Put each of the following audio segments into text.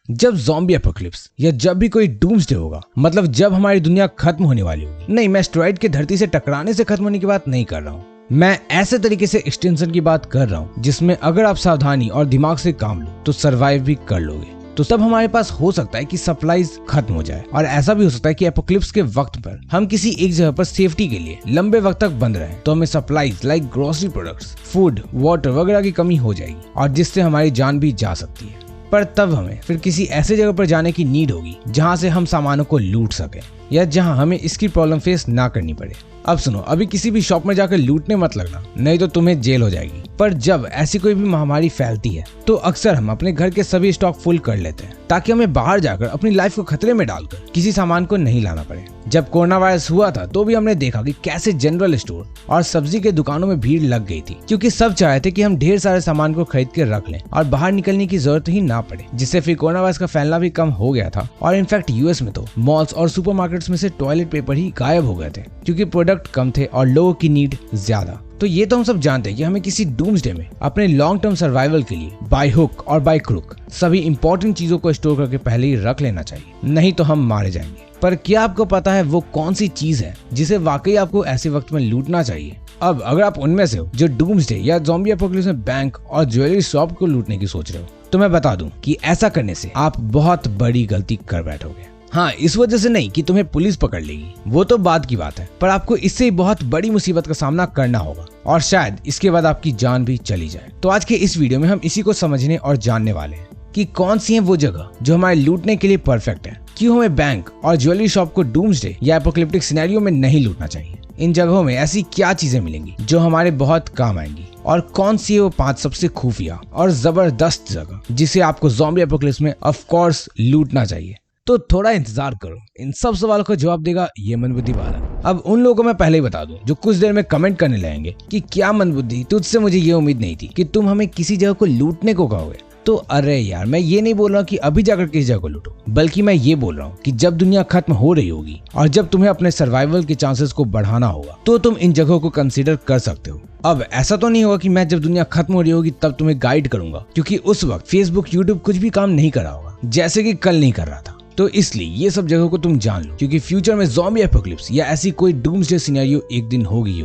जब zombie apocalypse या जब भी कोई डूम्सडे होगा, मतलब जब हमारी दुनिया खत्म होने वाली होगी। नहीं, मैं एस्टेरॉइड के धरती से टकराने से खत्म होने की बात नहीं कर रहा हूँ। मैं ऐसे तरीके से एक्सटेंशन की बात कर रहा हूँ जिसमें अगर आप सावधानी और दिमाग से काम लो तो सरवाइव भी कर लोगे। तो तब हमारे पास हो सकता है कि सप्लाईज खत्म हो जाए, और ऐसा भी हो सकता है कि एपोकलिप्स के वक्त पर हम किसी एक जगह पर सेफ्टी के लिए लंबे वक्त तक बंद रहे, तो हमें supplies like grocery products, food, water वगैरह की कमी हो जाएगी और जिससे हमारी जान भी जा सकती है। पर तब हमें फिर किसी ऐसे जगह पर जाने की नीड होगी जहाँ से हम सामानों को लूट सकें या जहाँ हमें इसकी प्रॉब्लम फेस ना करनी पड़े। अब सुनो, अभी किसी भी शॉप में जाकर लूटने मत लगना, नहीं तो तुम्हें जेल हो जाएगी। पर जब ऐसी कोई भी महामारी फैलती है तो अक्सर हम अपने घर के सभी स्टॉक फुल कर लेते हैं ताकि हमें बाहर जाकर अपनी लाइफ को खतरे में डालकर किसी सामान को नहीं लाना पड़े। जब कोरोना वायरस हुआ था तो भी हमने देखा कि कैसे जनरल स्टोर और सब्जी के दुकानों में भीड़ लग गई थी, क्योंकि सब चाहते कि हम ढेर सारे सामान को खरीद के रख लें और बाहर निकलने की जरूरत ही ना पड़े, जिससे फिर कोरोना वायरस का फैलना भी कम हो गया था। और इनफैक्ट यूएस में तो मॉल्स और सुपरमार्केट्स में से टॉयलेट पेपर ही गायब हो गए थे क्योंकि प्रोडक्ट कम थे और लोगों की नीड ज्यादा। तो ये तो हम सब जानते हैं कि हमें किसी डूम्सडे में अपने लॉन्ग टर्म सर्वाइवल के लिए बाय हुक और बाय क्रुक सभी इंपॉर्टेंट चीजों को स्टोर करके पहले ही रख लेना चाहिए, नहीं तो हम मारे जाएंगे। पर क्या आपको पता है वो कौन सी चीज है जिसे वाकई आपको ऐसे वक्त में लूटना चाहिए? अब अगर आप उनमें से हो जो डूम्सडे या ज़ॉम्बी एपोकलिप्स में बैंक और ज्वेलरी शॉप को लूटने की सोच रहे हो, तो मैं बता दूं कि ऐसा करने से आप बहुत बड़ी गलती कर बैठोगे। हाँ, इस वजह से नहीं कि तुम्हें पुलिस पकड़ लेगी, वो तो बाद की बात है, पर आपको इससे बहुत बड़ी मुसीबत का सामना करना होगा और शायद इसके बाद आपकी जान भी चली जाए। तो आज के इस वीडियो में हम इसी को समझने और जानने वाले हैं कि कौन सी है वो जगह जो हमारे लूटने के लिए परफेक्ट है, क्यों हमें बैंक और ज्वेलरी शॉप को डूम्सडे या एपोकलिप्टिक सिनेरियो में नहीं लूटना चाहिए, इन जगहों में ऐसी क्या चीजें मिलेंगी जो हमारे बहुत काम आएंगी, और कौन सी है वो 5 सबसे खुफिया और जबरदस्त जगह जिसे आपको ज़ॉम्बी एपोकलिप्स में ऑफ कोर्स लूटना चाहिए। तो थोड़ा इंतजार करो, इन सब सवालों का जवाब देगा ये मंदबुद्धि बालक। अब उन लोगों को मैं पहले ही बता दूं जो कुछ देर में कमेंट करने लगेंगे कि क्या मंदबुद्धि, तुझसे मुझे ये उम्मीद नहीं थी कि तुम हमें किसी जगह को लूटने को कहोगे। तो अरे यार, मैं ये नहीं बोल रहा कि अभी जाकर किसी जगह को लूटो, बल्कि मैं ये बोल रहा हूँ कि जब दुनिया खत्म हो रही होगी और जब तुम्हें अपने सर्वाइवल के चांसेस को बढ़ाना होगा तो तुम इन जगहों को कंसीडर कर सकते हो। अब ऐसा तो नहीं होगा कि मैं जब दुनिया खत्म हो रही होगी तब तुम्हें गाइड करूंगा, क्योंकि उस वक्त फेसबुक, यूट्यूब कुछ भी काम नहीं कर रहा होगा, जैसे कि कल नहीं कर रहा था। तो इसलिए ये सब जगहों को तुम जान लो, क्योंकि फ्यूचर में ज़ॉम्बी एपोकलिप्स या ऐसी कोई डूम्सडे सिनेरियो एक दिन होगी।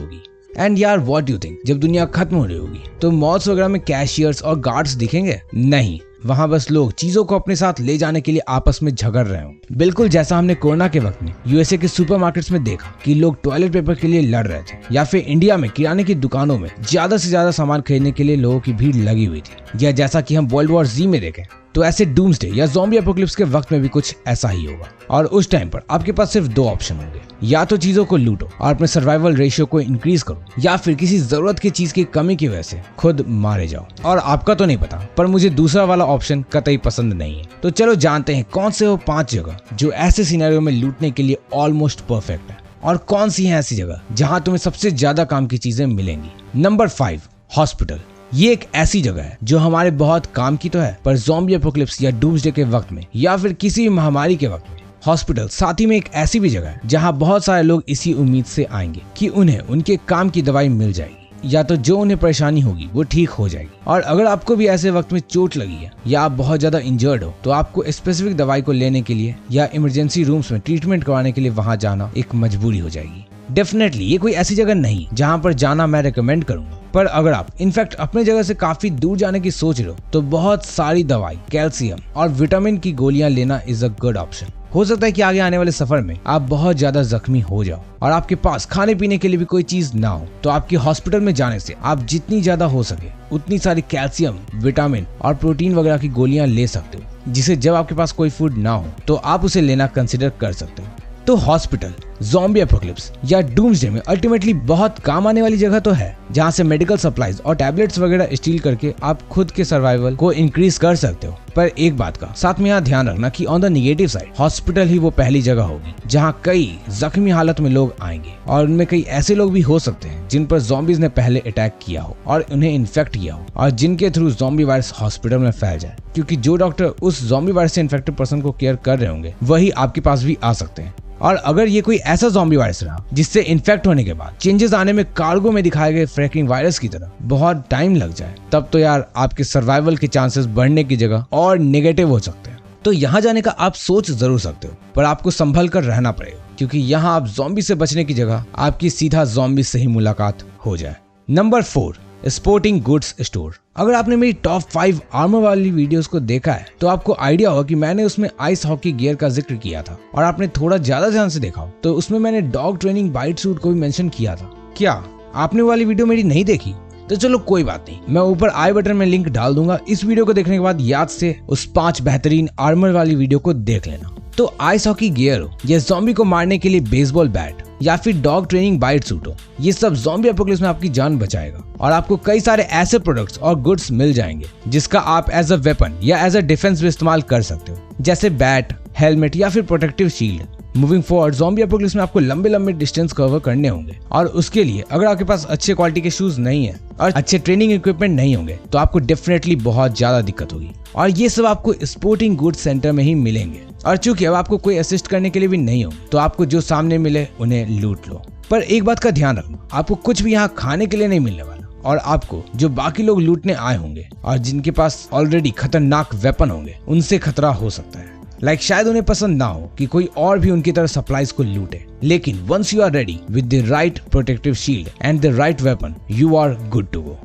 एंड यार, व्हाट डू यू थिंक, जब दुनिया खत्म हो रही होगी तो मॉल्स वगैरह में कैशियर्स और गार्ड्स दिखेंगे? नहीं, वहाँ बस लोग चीजों को अपने साथ ले जाने के लिए आपस में झगड़ रहे हों, बिल्कुल जैसा हमने कोरोना के वक्त में यूएसए के सुपरमार्केट्स में देखा कि लोग टॉयलेट पेपर के लिए लड़ रहे थे, या फिर इंडिया में किराने की दुकानों में ज्यादा से ज्यादा सामान खरीदने के लिए लोगों की भीड़ लगी हुई थी, या जैसा कि हम वर्ल्ड वॉर Z में देखें। तो ऐसे डूम्सडे या ज़ॉम्बी एपोकलिप्स के वक्त में भी कुछ ऐसा ही होगा, और उस टाइम पर आपके पास सिर्फ 2 ऑप्शन होंगे, या तो चीजों को लूटो और अपने सर्वाइवल रेशियो को इंक्रीज करो, या फिर किसी जरूरत की चीज की कमी की वजह से खुद मारे जाओ। और आपका तो नहीं पता, पर मुझे दूसरा वाला ऑप्शन कतई पसंद नहीं है। तो चलो जानते हैं कौन से वो 5 जगह जो ऐसे सिनेरियो में लूटने के लिए ऑलमोस्ट परफेक्ट है, और कौन सी है ऐसी जगह जहां तुम्हें सबसे ज्यादा काम की चीजें मिलेंगी। Number 5, hospital. ये एक ऐसी जगह है जो हमारे बहुत काम की तो है, पर ज़ॉम्बी एपोकलिप्स या डूम्सडे के वक्त में या फिर किसी भी महामारी के वक्त में हॉस्पिटल साथ ही में एक ऐसी भी जगह है जहां बहुत सारे लोग इसी उम्मीद से आएंगे कि उन्हें उनके काम की दवाई मिल जाएगी, या तो जो उन्हें परेशानी होगी वो ठीक हो जाएगी। और अगर आपको भी ऐसे वक्त में चोट लगी है या आप बहुत ज्यादा इंजर्ड हो, तो आपको स्पेसिफिक दवाई को लेने के लिए या इमरजेंसी रूम्स में ट्रीटमेंट करवाने के लिए वहां जाना एक मजबूरी हो जाएगी। डेफिनेटली ये कोई ऐसी जगह नहीं जहां पर जाना मैं रिकमेंड करूंगा, पर अगर आप इनफैक्ट अपने जगह से काफी दूर जाने की सोच रहे हो तो बहुत सारी दवाई, कैल्शियम और विटामिन की गोलियां लेना इज अ गुड ऑप्शन। हो सकता है कि आगे आने वाले सफर में आप बहुत ज्यादा जख्मी हो जाओ और आपके पास खाने पीने के लिए भी कोई चीज ना हो, तो आपके हॉस्पिटल में जाने से आप जितनी ज्यादा हो सके उतनी सारी कैल्शियम, विटामिन और प्रोटीन वगैरह की गोलियां ले सकते हो, जिसे जब आपके पास कोई फूड ना हो तो आप उसे लेना कंसिडर कर सकते हो। तो हॉस्पिटल ज़ॉम्बी एपोकलिप्स या डूम्सडे में अल्टीमेटली बहुत काम आने वाली जगह तो है, जहां से मेडिकल सप्लाईज और टैबलेट्स वगैरह स्टील करके आप खुद के सर्वाइवल को इंक्रीज कर सकते हो। पर एक बात का साथ में यहाँ ध्यान रखना कि on the negative side hospital ही वो पहली जगह होगी जहाँ कई जख्मी हालत में लोग आएंगे, और उनमें कई ऐसे लोग भी हो सकते हैं जिन पर ज़ॉम्बीज ने पहले अटैक किया हो और उन्हें इन्फेक्ट किया हो, और जिनके थ्रू ज़ॉम्बी वायरस हॉस्पिटल में फैल जाए, क्योंकि जो डॉक्टर उस ज़ॉम्बी वायरस से इन्फेक्टेड पर्सन को केयर कर रहे होंगे वही आपके पास भी आ सकते हैं। और अगर ये कोई ऐसा ज़ॉम्बी वायरस रहा जिससे इन्फेक्ट होने के बाद चेंजेस आने में कार्गो में दिखाए गए फ्रैकिंग वायरस की तरह बहुत टाइम लग जाए, तब तो यार आपके सर्वाइवल के चांसेस बढ़ने की जगह और नेगेटिव हो सकते हैं। तो यहाँ जाने का आप सोच जरूर सकते हो, पर आपको संभल कर रहना पड़ेगा, क्योंकि यहाँ आप ज़ॉम्बी से बचने की जगह आपकी सीधा ज़ॉम्बी से ही मुलाकात हो जाए। Number 4, sporting goods store. अगर आपने मेरी टॉप 5 आर्मर वाली वीडियोस को देखा है तो आपको आइडिया होगा कि मैंने उसमें आइस हॉकी गियर का जिक्र किया था, और आपने थोड़ा ज्यादा ध्यान से देखा हो तो उसमें मैंने डॉग ट्रेनिंग बाइट सूट को भी मेंशन किया था। क्या आपने वाली वीडियो मेरी नहीं देखी? तो चलो कोई बात नहीं, मैं ऊपर आई बटन में लिंक डाल दूंगा। इस वीडियो को देखने के बाद याद से उस 5 बेहतरीन आर्मर वाली वीडियो को देख लेना। तो आइस हॉकी गियर हो या ज़ॉम्बी को मारने के लिए बेसबॉल बैट या फिर डॉग ट्रेनिंग बाइट सूट हो, ये सब ज़ॉम्बी एपोकलिप्स में आपकी जान बचाएगा। और आपको कई सारे ऐसे प्रोडक्ट्स और गुड्स मिल जाएंगे जिसका आप एज अ वेपन या एज अ डिफेंस भी इस्तेमाल कर सकते हो, जैसे बैट, हेलमेट या फिर protective shield. Moving forward zombie apocalypse में आपको लंबे लंबे डिस्टेंस कवर करने होंगे, और उसके लिए अगर आपके पास अच्छे क्वालिटी के शूज नहीं है और अच्छे ट्रेनिंग इक्विपमेंट नहीं होंगे तो आपको डेफिनेटली बहुत ज्यादा दिक्कत होगी। और ये सब आपको स्पोर्टिंग गुड्स सेंटर में ही मिलेंगे। और चूंकि अब आपको कोई असिस्ट करने के लिए भी नहीं होंगे तो आपको जो सामने मिले उन्हें लूट लो। पर एक बात का ध्यान रखना, आपको कुछ भी यहाँ खाने के लिए नहीं मिलने वाला, और आपको जो बाकी लोग लूटने आए होंगे और जिनके पास ऑलरेडी खतरनाक वेपन होंगे उनसे खतरा हो सकता है। शायद उन्हें पसंद ना हो कि कोई और भी उनकी तरह सप्लाईज को लूटे, लेकिन once you are ready with the right protective shield and the right weapon, you are good to go.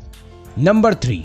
Number 3,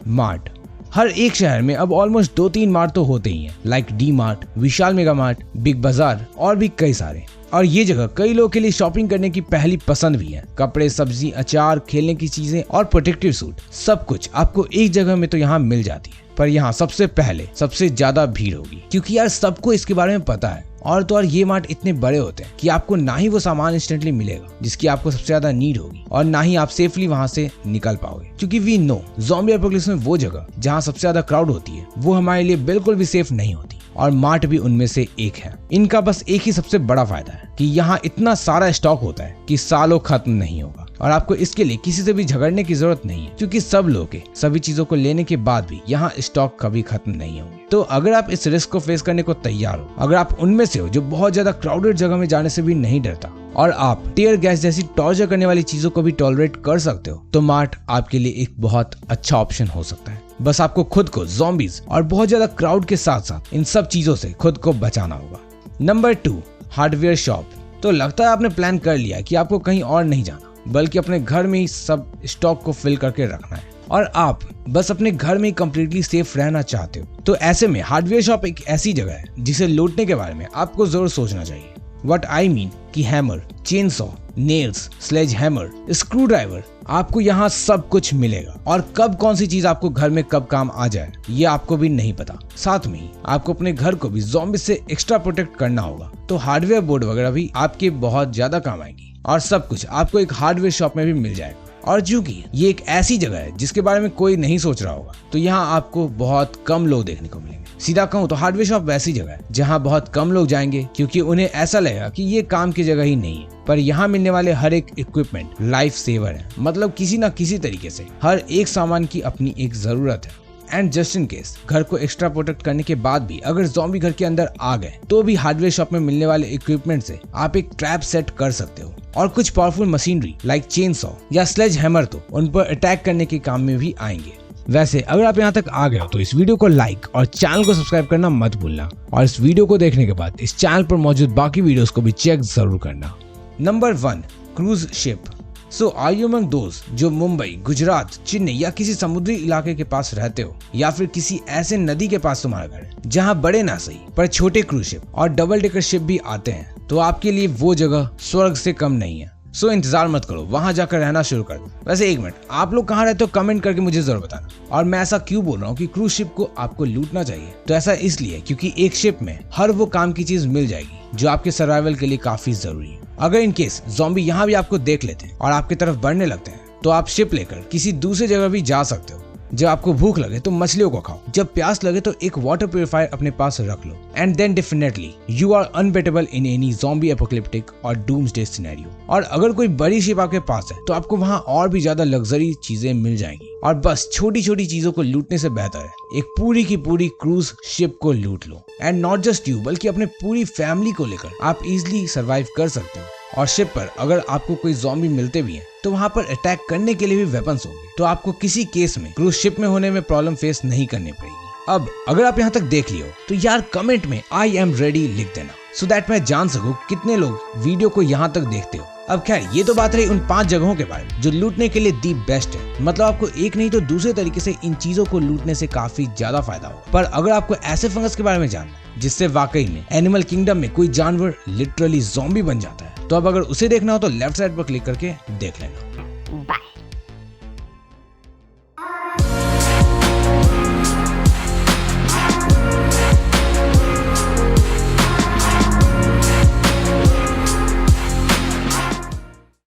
mart. हर एक शहर में अब ऑलमोस्ट 2-3 मार्ट तो होते ही हैं, लाइक डी मार्ट, विशाल मेगा मार्ट, बिग बाजार और भी कई सारे। और ये जगह कई लोगों के लिए शॉपिंग करने की पहली पसंद भी है। कपड़े, सब्जी, अचार, खेलने की चीजें और प्रोटेक्टिव सूट, सब कुछ आपको एक जगह में तो यहाँ मिल जाती है। पर यहाँ सबसे पहले सबसे ज्यादा भीड़ होगी, क्योंकि यार सबको इसके बारे में पता है। और ये मार्ट इतने बड़े होते हैं कि आपको ना ही वो सामान इंस्टेंटली मिलेगा जिसकी आपको सबसे ज्यादा नीड होगी, और ना ही आप सेफली वहां से निकल पाओगे, क्योंकि वी नो ज़ॉम्बी एपोकलिप्स में वो जगह जहाँ सबसे ज्यादा क्राउड होती है वो हमारे लिए बिल्कुल भी सेफ नहीं होती, और मार्ट भी उनमें से एक है। इनका बस एक ही सबसे बड़ा फायदा है कि यहाँ इतना सारा स्टॉक होता है कि सालों खत्म नहीं होगा, और आपको इसके लिए किसी से भी झगड़ने की जरूरत नहीं है, क्योंकि सब लोग के सभी चीजों को लेने के बाद भी यहाँ स्टॉक कभी खत्म नहीं होंगे। तो अगर आप इस रिस्क को फेस करने को तैयार हो, अगर आप उनमें से हो जो बहुत ज्यादा क्राउडेड जगह में जाने से भी नहीं डरता, और आप टीयर गैस जैसी टॉर्चर करने वाली चीजों को भी टॉलरेट कर सकते हो, तो मार्ट आपके लिए एक बहुत अच्छा ऑप्शन हो सकता है। बस आपको खुद को ज़ॉम्बीज और बहुत ज्यादा क्राउड के साथ साथ इन सब चीजों से खुद को बचाना होगा। Number 2, hardware shop. तो लगता है आपने प्लान कर लिया कि आपको कहीं और नहीं जाना, बल्कि अपने घर में ही सब स्टॉक को फिल करके रखना है, और आप बस अपने घर में ही कंप्लीटली सेफ रहना चाहते हो। तो ऐसे में हार्डवेयर शॉप एक ऐसी जगह है जिसे लूटने के बारे में आपको जरूर सोचना चाहिए। व्हाट आई मीन कि hammer, chainsaw, nails, sledge hammer, screw driver, आपको यहाँ सब कुछ मिलेगा, और कब कौन सी चीज आपको घर में कब काम आ जाए ये आपको भी नहीं पता। साथ में ही आपको अपने घर को भी ज़ॉम्बी से एक्स्ट्रा प्रोटेक्ट करना होगा, तो हार्डवेयर बोर्ड वगैरह भी आपके बहुत ज्यादा काम आएगी, और सब कुछ आपको एक हार्डवेयर शॉप में भी मिल जाएगा। और चूंकि ये एक ऐसी जगह है जिसके बारे में कोई नहीं सोच रहा होगा, तो यहाँ आपको बहुत कम लोग देखने को मिलेंगे। सीधा कहूँ तो हार्डवेयर शॉप वैसी जगह है जहाँ बहुत कम लोग जाएंगे, क्योंकि उन्हें ऐसा लगेगा कि ये काम की जगह ही नहीं है। पर यहाँ मिलने वाले हर एक इक्विपमेंट लाइफ सेवर है, मतलब किसी न किसी तरीके से हर एक सामान की अपनी एक जरूरत है। एंड जस्ट इन केस घर को एक्स्ट्रा प्रोटेक्ट करने के बाद भी अगर ज़ॉम्बी घर के अंदर आ गए, तो भी हार्डवेयर शॉप में मिलने वाले इक्विपमेंट से आप एक ट्रैप सेट कर सकते हो, और कुछ पावरफुल मशीनरी लाइक चेनसॉ या स्लेज हैमर तो उन पर अटैक करने के काम में भी आएंगे। वैसे अगर आप यहाँ तक आ गए हो तो इस वीडियो को लाइक और चैनल को सब्सक्राइब करना मत भूलना, और इस वीडियो को देखने के बाद इस चैनल पर मौजूद बाकी वीडियोस को भी चेक जरूर करना। Number 1, cruise ship. So are you among दोस्त जो मुंबई, गुजरात, चेन्नई या किसी समुद्री इलाके के पास रहते हो, या फिर किसी ऐसे नदी के पास तुम्हारा घर है जहाँ बड़े ना सही पर छोटे क्रूज शिप और डबल डेकर शिप भी आते हैं, तो आपके लिए वो जगह स्वर्ग से कम नहीं है। सो इंतजार मत करो, वहां जाकर रहना शुरू कर दो। वैसे एक मिनट, आप लोग कहाँ रहते हो कमेंट करके मुझे जरूर बताना। और मैं ऐसा क्यों बोल रहा हूँ कि क्रूज शिप को आपको लूटना चाहिए, तो ऐसा इसलिए क्योंकि एक शिप में हर वो काम की चीज मिल जाएगी जो आपके सर्वाइवल के लिए काफी जरूरी है। अगर इन केस ज़ॉम्बी यहाँ भी आपको देख लेते हैं और आपकी तरफ बढ़ने लगते हैं, तो आप शिप लेकर किसी दूसरी जगह भी जा सकते हो। जब आपको भूख लगे तो मछलियों को खाओ, जब प्यास लगे तो एक वाटर प्यूरिफायर अपने पास रख लो, and then definitely you are unbeatable in any zombie apocalyptic और डूम्सडे सिनेरियो। और अगर कोई बड़ी शिप आपके पास है तो आपको वहाँ और भी ज्यादा लग्जरी चीजें मिल जाएंगी, और बस छोटी छोटी चीजों को लूटने से बेहतर है एक पूरी की पूरी क्रूज शिप को लूट लो। एंड नॉट जस्ट यू, बल्कि अपने पूरी फैमिली को लेकर आप इजिली सर्वाइव कर सकते हो। और शिप पर अगर आपको कोई ज़ॉम्बी मिलते भी हैं, तो वहाँ पर अटैक करने के लिए भी वेपन्स होंगे, तो आपको किसी केस में क्रूज शिप में होने में प्रॉब्लम फेस नहीं करनी पड़ेगी। अब अगर आप यहाँ तक देख लियो तो यार कमेंट में आई एम रेडी लिख देना, सो दैट मैं जान सकूं कितने लोग वीडियो को यहाँ तक देखते हो। अब खैर ये तो बात रही उन 5 जगहों के बारे में जो लूटने के लिए दी बेस्ट है। मतलब आपको एक नहीं तो दूसरे तरीके से इन चीजों को लूटने से काफी ज्यादा फायदा होगा। पर अगर आपको ऐसे फंगस के बारे में जानना है जिससे वाकई में एनिमल किंगडम में कोई जानवर लिटरली ज़ॉम्बी बन जाता है, तो अब अगर उसे देखना हो तो लेफ्ट साइड पर क्लिक करके देख लेना। बाय।